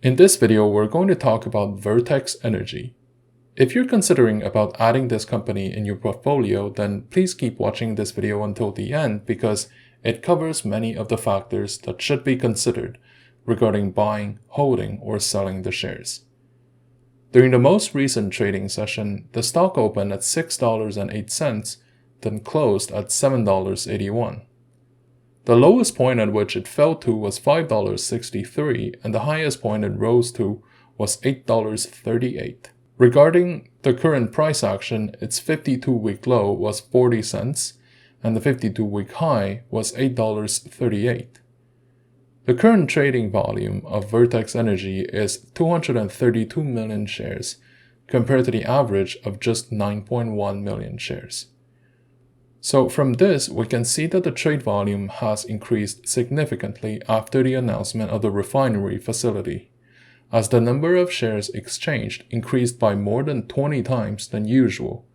In this video, we're going to talk about Vertex Energy. If you're considering about adding this company in your portfolio, then please keep watching this video until the end because it covers many of the factors that should be considered regarding buying, holding, or selling the shares. During the most recent trading session, the stock opened at $6.08, then closed at $7.81. The lowest point at which it fell to was $5.63, and the highest point it rose to was $8.38. Regarding the current price action, its 52-week low was 40 cents, and the 52-week high was $8.38. The current trading volume of Vertex Energy is 232 million shares, compared to the average of just 9.1 million shares. So from this, we can see that the trade volume has increased significantly after the announcement of the refinery facility, as the number of shares exchanged increased by more than 20 times than usual,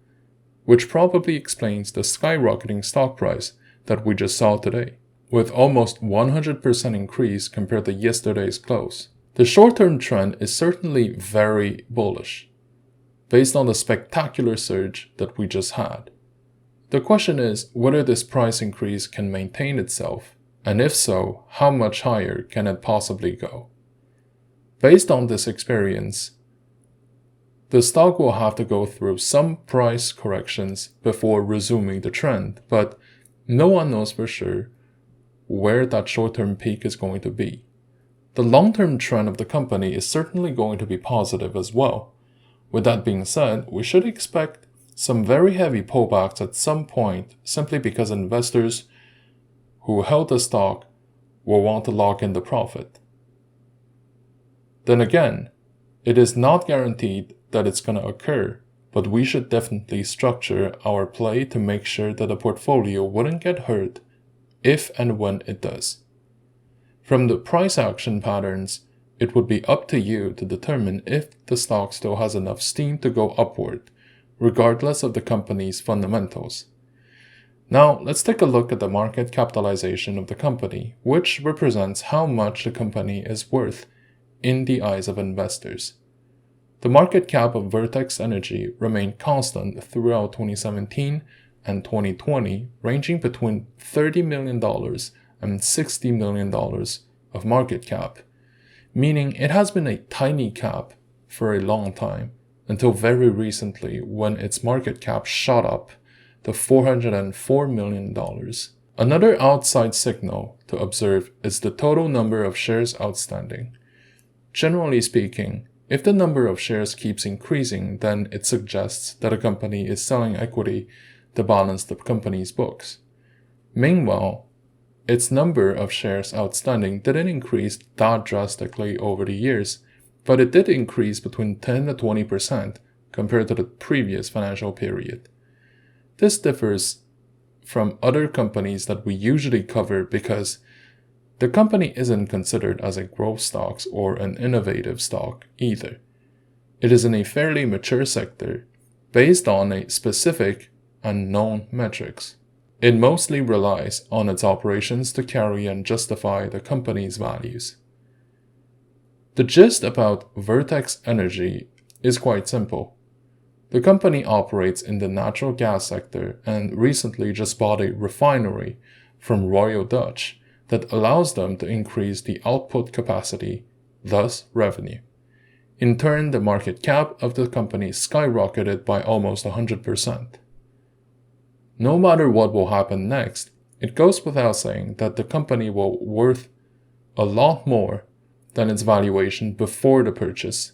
which probably explains the skyrocketing stock price that we just saw today, with almost 100% increase compared to yesterday's close. The short-term trend is certainly very bullish, based on the spectacular surge that we just had. The question is whether this price increase can maintain itself, and if so, how much higher can it possibly go? Based on this experience, the stock will have to go through some price corrections before resuming the trend, but no one knows for sure where that short-term peak is going to be. The long-term trend of the company is certainly going to be positive as well. With that being said, we should expect some very heavy pullbacks at some point simply because investors who held the stock will want to lock in the profit. Then again, it is not guaranteed that it's going to occur, but we should definitely structure our play to make sure that the portfolio wouldn't get hurt if and when it does. From the price action patterns, it would be up to you to determine if the stock still has enough steam to go upward, regardless of the company's fundamentals. Now, let's take a look at the market capitalization of the company, which represents how much the company is worth in the eyes of investors. The market cap of Vertex Energy remained constant throughout 2017 and 2020, ranging between $30 million and $60 million of market cap, meaning it has been a tiny cap for a long time, until very recently when its market cap shot up to $404 million. Another outside signal to observe is the total number of shares outstanding. Generally speaking, if the number of shares keeps increasing, then it suggests that a company is selling equity to balance the company's books. Meanwhile, its number of shares outstanding didn't increase that drastically over the years, but it did increase between 10 to 20% compared to the previous financial period. This differs from other companies that we usually cover because the company isn't considered as a growth stock or an innovative stock either. It is in a fairly mature sector based on a specific and known metrics. It mostly relies on its operations to carry and justify the company's values. The gist about Vertex Energy is quite simple. The company operates in the natural gas sector and recently just bought a refinery from Royal Dutch that allows them to increase the output capacity, thus revenue. In turn, the market cap of the company skyrocketed by almost 100%. No matter what will happen next, it goes without saying that the company will be worth a lot more than its valuation before the purchase.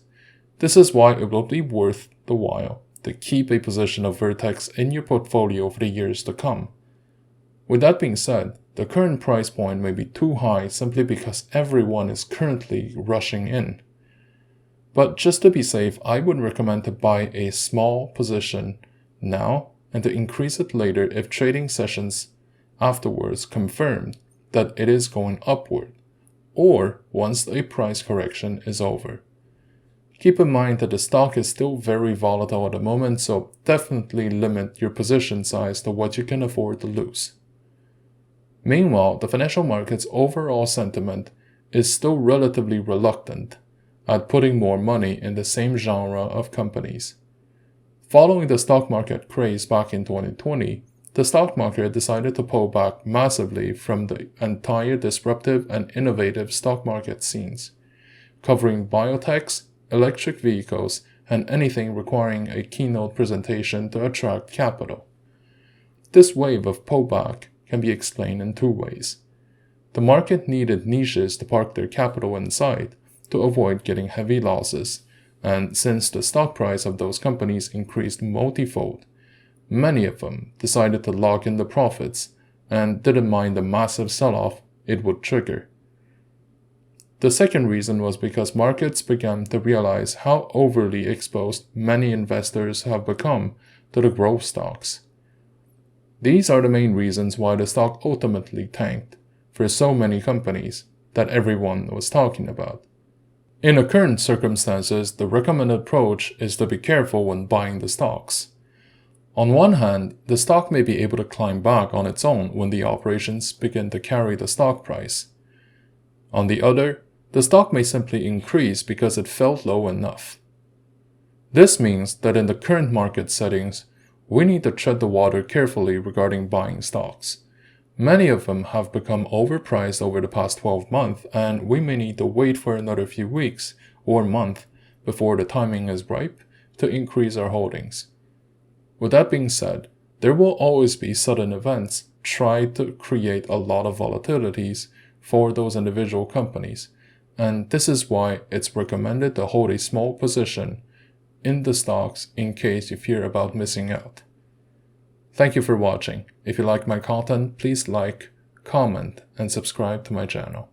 This is why it will be worth the while to keep a position of Vertex in your portfolio for the years to come. With that being said, the current price point may be too high simply because everyone is currently rushing in. But just to be safe, I would recommend to buy a small position now and to increase it later if trading sessions afterwards confirm that it is going upward, or once a price correction is over. Keep in mind that the stock is still very volatile at the moment, so definitely limit your position size to what you can afford to lose. Meanwhile, the financial market's overall sentiment is still relatively reluctant, at putting more money in the same genre of companies. Following the stock market craze back in 2020, the stock market decided to pull back massively from the entire disruptive and innovative stock market scenes, covering biotechs, electric vehicles, and anything requiring a keynote presentation to attract capital. This wave of pullback can be explained in two ways. The market needed niches to park their capital inside to avoid getting heavy losses, and since the stock price of those companies increased multifold, many of them decided to lock in the profits and didn't mind the massive sell-off it would trigger. The second reason was because markets began to realize how overly exposed many investors have become to the growth stocks. These are the main reasons why the stock ultimately tanked for so many companies that everyone was talking about. In the current circumstances, the recommended approach is to be careful when buying the stocks. On one hand, the stock may be able to climb back on its own when the operations begin to carry the stock price. On the other, the stock may simply increase because it felt low enough. This means that in the current market settings, we need to tread the water carefully regarding buying stocks. Many of them have become overpriced over the past 12 months, and we may need to wait for another few weeks or month before the timing is ripe to increase our holdings. With that being said, there will always be sudden events try to create a lot of volatilities for those individual companies, and this is why it's recommended to hold a small position in the stocks in case you fear about missing out. Thank you for watching. If you like my content, please like, comment, and subscribe to my channel.